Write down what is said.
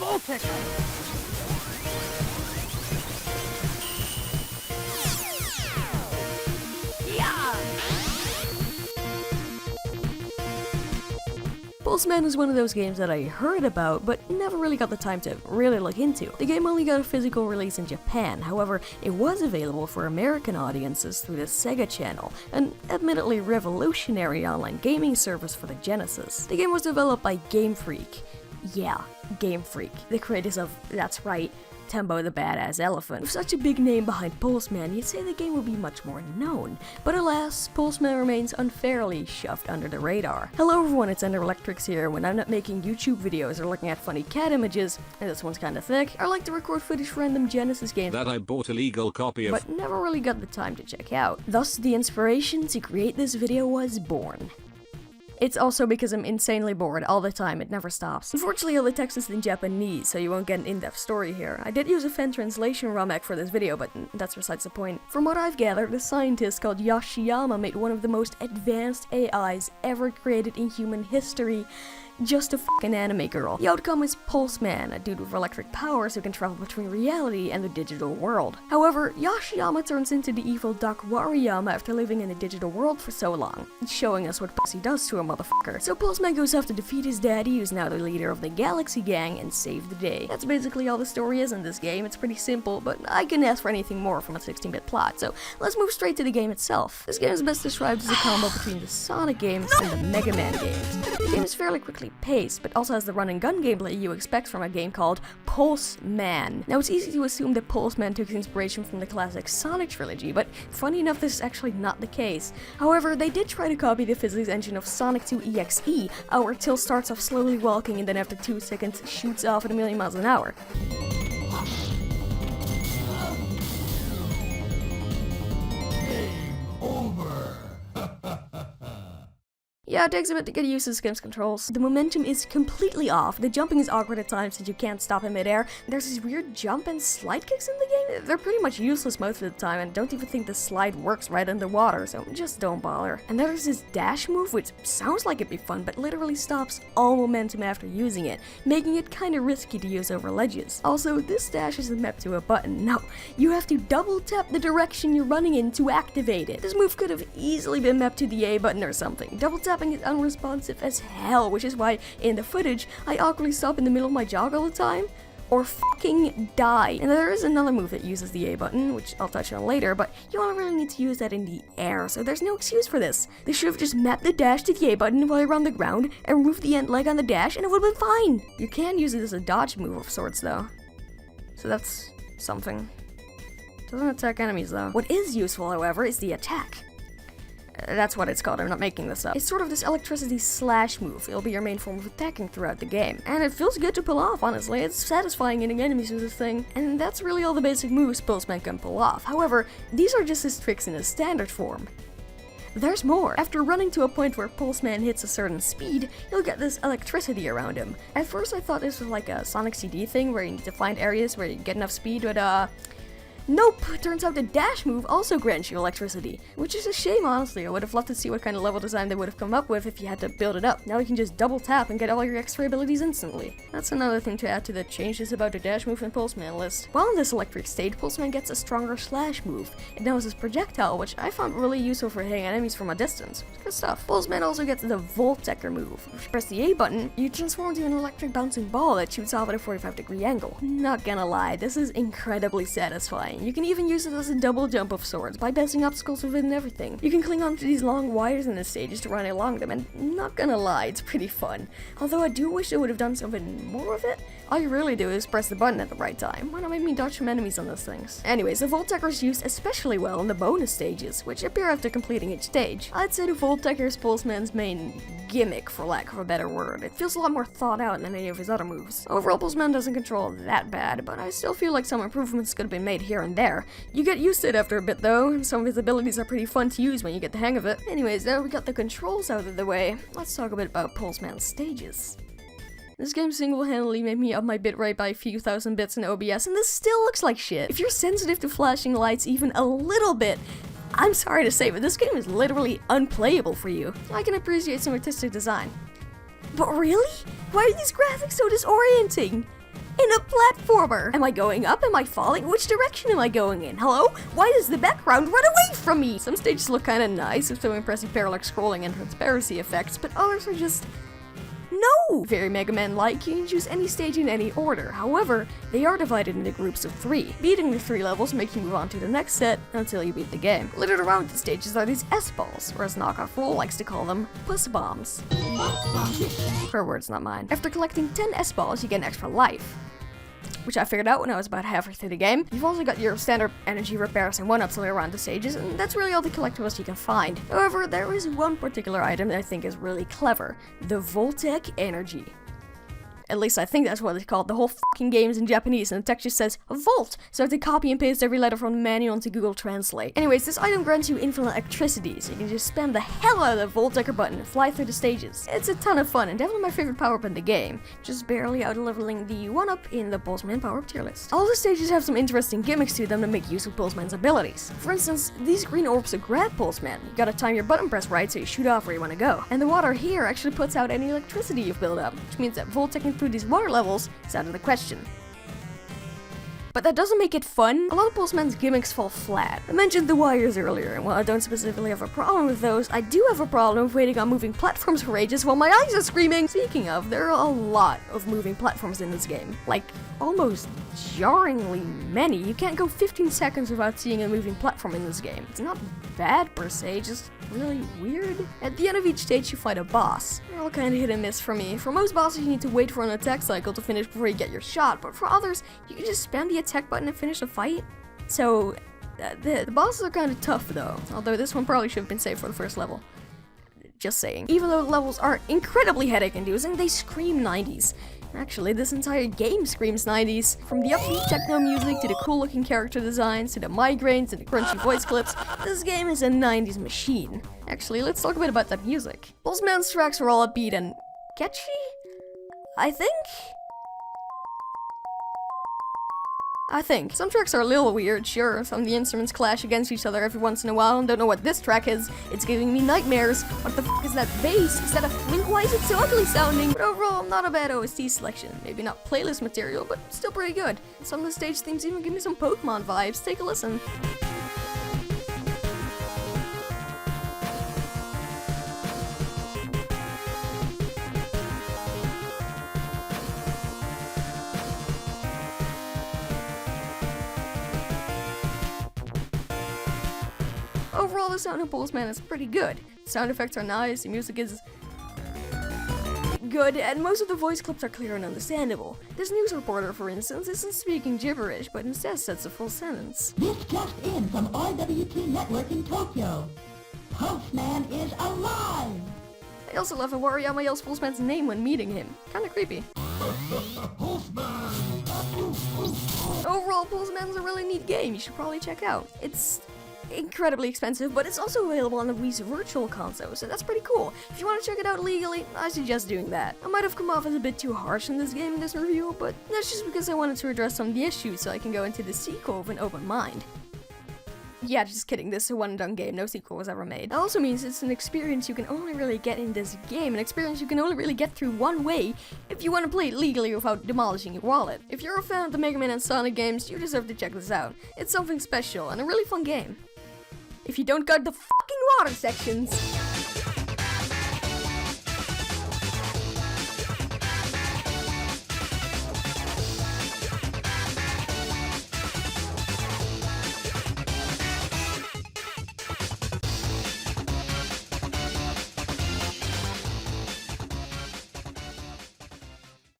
Voltecker! Pulseman is one of those games that I heard about, but never really got the time to really look into. The game only got a physical release in Japan, however, it was available for American audiences through the SEGA channel, an admittedly revolutionary online gaming service for the Genesis. The game was developed by Game Freak. Yeah, Game Freak, the creators of, that's right, Tembo the Badass Elephant. With such a big name behind Pulseman, you'd say the game would be much more known. But alas, Pulseman remains unfairly shoved under the radar. Hello everyone, it's EnderElectrics here. When I'm not making YouTube videos or looking at funny cat images, and this one's kinda thick, I like to record footage for random Genesis games that I bought a legal copy of, but never really got the time to check out. Thus, the inspiration to create this video was born. It's also because I'm insanely bored all the time, it never stops. Unfortunately, all the text is in Japanese, so you won't get an in-depth story here. I did use a fan translation ROMhack for this video, but that's besides the point. From what I've gathered, a scientist called Yoshiyama made one of the most advanced AIs ever created in human history. Just a fucking anime girl. The outcome is Pulseman, a dude with electric powers who can travel between reality and the digital world. However, Yoshiyama turns into the evil Doc Wariyama after living in the digital world for so long, showing us what pussy does to a motherfucker. So Pulseman goes off to defeat his daddy, who's now the leader of the Galaxy Gang, and save the day. That's basically all the story is in this game. It's pretty simple, but I couldn't ask for anything more from a 16-bit plot, so let's move straight to the game itself. This game is best described as a combo between the Sonic games and the Mega Man games. The game is fairly quickly paced, but also has the run and gun gameplay you expect from a game called Pulseman. Now, it's easy to assume that Pulseman took inspiration from the classic Sonic trilogy, but funny enough, this is actually not the case. However, they did try to copy the physics engine of Sonic 2 EXE, where Till starts off slowly walking and then after 2 seconds shoots off at 1,000,000 miles an hour. Yeah, it takes a bit to get used to this game's controls. The momentum is completely off, the jumping is awkward at times since you can't stop in midair. There's these weird jump and slide kicks in the game. They're pretty much useless most of the time and don't even think the slide works right underwater, so just don't bother. And there's this dash move, which sounds like it'd be fun, but literally stops all momentum after using it, making it kinda risky to use over ledges. Also, this dash isn't mapped to a button. No, you have to double tap the direction you're running in to activate it. This move could have easily been mapped to the A button or something. Double tapping is unresponsive as hell, which is why in the footage I awkwardly stop in the middle of my jog all the time or fucking die. And there is another move that uses the A button, which I'll touch on later, but you don't really need to use that in the air, so there's no excuse for this. They should have just mapped the dash to the A button while you're on the ground and removed the end leg on the dash and it would have been fine. You can use it as a dodge move of sorts though, so that's something. Doesn't attack enemies though. What is useful, however, is the attack. That's what it's called, I'm not making this up. It's sort of this electricity slash move. It'll be your main form of attacking throughout the game. And it feels good to pull off, honestly. It's satisfying hitting enemies with this thing. And that's really all the basic moves Pulseman can pull off. However, these are just his tricks in his standard form. There's more. After running to a point where Pulseman hits a certain speed, you'll get this electricity around him. At first I thought this was like a Sonic CD thing where you need to find areas where you get enough speed, but nope, turns out the dash move also grants you electricity, which is a shame honestly. I would have loved to see what kind of level design they would have come up with if you had to build it up. Now you can just double tap and get all your extra abilities instantly. That's another thing to add to the changes about the dash move and Pulseman list. While in this electric state, Pulseman gets a stronger slash move. It knows his projectile, which I found really useful for hitting enemies from a distance. Good stuff. Pulseman also gets the Voltecker move. If you press the A button, you transform into an electric bouncing ball that shoots off at a 45-degree angle. Not gonna lie, this is incredibly satisfying. You can even use it as a double jump of sorts, bypassing obstacles within everything. You can cling onto these long wires in the stages to run along them, and not gonna lie, it's pretty fun. Although I do wish they would have done something more of it. All you really do is press the button at the right time. Why not make me dodge some enemies on those things? Anyways, the Voltecker is used especially well in the bonus stages, which appear after completing each stage. I'd say the Voltecker is Pulseman's main gimmick, for lack of a better word. It feels a lot more thought out than any of his other moves. Overall, Pulseman doesn't control that bad, but I still feel like some improvements could have been made here and there. You get used to it after a bit though, and some of his abilities are pretty fun to use when you get the hang of it. Anyways, now we got the controls out of the way, let's talk a bit about Pulseman's stages. This game single-handedly made me up my bitrate by a few thousand bits in OBS, and this still looks like shit. If you're sensitive to flashing lights even a little bit, I'm sorry to say, but this game is literally unplayable for you. I can appreciate some artistic design. But really? Why are these graphics so disorienting? in a platformer. Am I going up? Am I falling? Which direction am I going in? Hello? Why does the background run away from me? Some stages look kinda nice with some impressive parallax scrolling and transparency effects, but others are just... no! Very Mega Man-like, you can choose any stage in any order. However, they are divided into groups of 3. Beating the 3 levels make you move on to the next set until you beat the game. Littered around the stages are these S-balls, or as Knockoff Roll likes to call them, puss bombs. Her words, not mine. After collecting 10 S-balls, you get an extra life, which I figured out when I was about halfway through the game. You've also got your standard energy repairs and 1-ups all around the stages, and that's really all the collectibles you can find. However, there is one particular item that I think is really clever: the Voltec energy. At least I think that's what it's called. The whole fucking game is in Japanese and the text just says Volt, so I have to copy and paste every letter from the manual into Google Translate. Anyways, this item grants you infinite electricity, so you can just spam the hell out of the Voltecker button and fly through the stages. It's a ton of fun and definitely my favorite power-up in the game, just barely out-leveling the 1-up in the Pulseman power-up tier list. All the stages have some interesting gimmicks to them that make use of Pulseman's abilities. For instance, these green orbs that grab Pulseman. You gotta time your button press right so you shoot off where you want to go. And the water here actually puts out any electricity you've built up, which means that Voltecking through these water levels is out of the question. But that doesn't make it fun. A lot of Pulseman's gimmicks fall flat. I mentioned the wires earlier, and while I don't specifically have a problem with those, I do have a problem with waiting on moving platforms for ages while my eyes are screaming. Speaking of, there are a lot of moving platforms in this game. Like, almost jarringly many. You can't go 15 seconds without seeing a moving platform in this game. It's not bad per se, just really weird. At the end of each stage you fight a boss. They're all kinda hit and miss for me. For most bosses you need to wait for an attack cycle to finish before you get your shot, but for others you can just spam the attack button and finish the fight. So, the bosses are kinda tough though, although this one probably should have been saved for the first level. Just saying. Even though the levels are incredibly headache-inducing, they scream 90s. Actually, this entire game screams 90s. From the upbeat techno music to the cool-looking character designs to the migraines and the crunchy voice clips, this game is a 90s machine. Actually, let's talk a bit about that music. Pulseman's tracks are all upbeat and catchy, I think? Some tracks are a little weird, sure. Some of the instruments clash against each other every once in a while and don't know what this track is. It's giving me nightmares. What the f is that bass? Is that a flute? Why is it so ugly sounding? But overall, not a bad OST selection. Maybe not playlist material, but still pretty good. Some of the stage themes even give me some Pokemon vibes. Take a listen. Overall, the sound of Pulseman is pretty good. The sound effects are nice, the music is good, and most of the voice clips are clear and understandable. This news reporter, for instance, isn't speaking gibberish, but instead says a full sentence. This just in from RWT Network in Tokyo. Pulseman is alive! I also love how Wariyama yells Pulseman's name when meeting him. Kinda creepy. Overall, Pulseman's a really neat game you should probably check out. It's incredibly expensive, but it's also available on the Wii's Virtual Console, so that's pretty cool. If you want to check it out legally, I suggest doing that. I might have come off as a bit too harsh in this game in this review, but that's just because I wanted to address some of the issues so I can go into the sequel with an open mind. Yeah, just kidding, this is a one-and-done game, no sequel was ever made. That also means it's an experience you can only really get in this game, an experience you can only really get through one way if you want to play it legally without demolishing your wallet. If you're a fan of the Mega Man and Sonic games, you deserve to check this out. It's something special and a really fun game. If you don't cut the fucking water sections.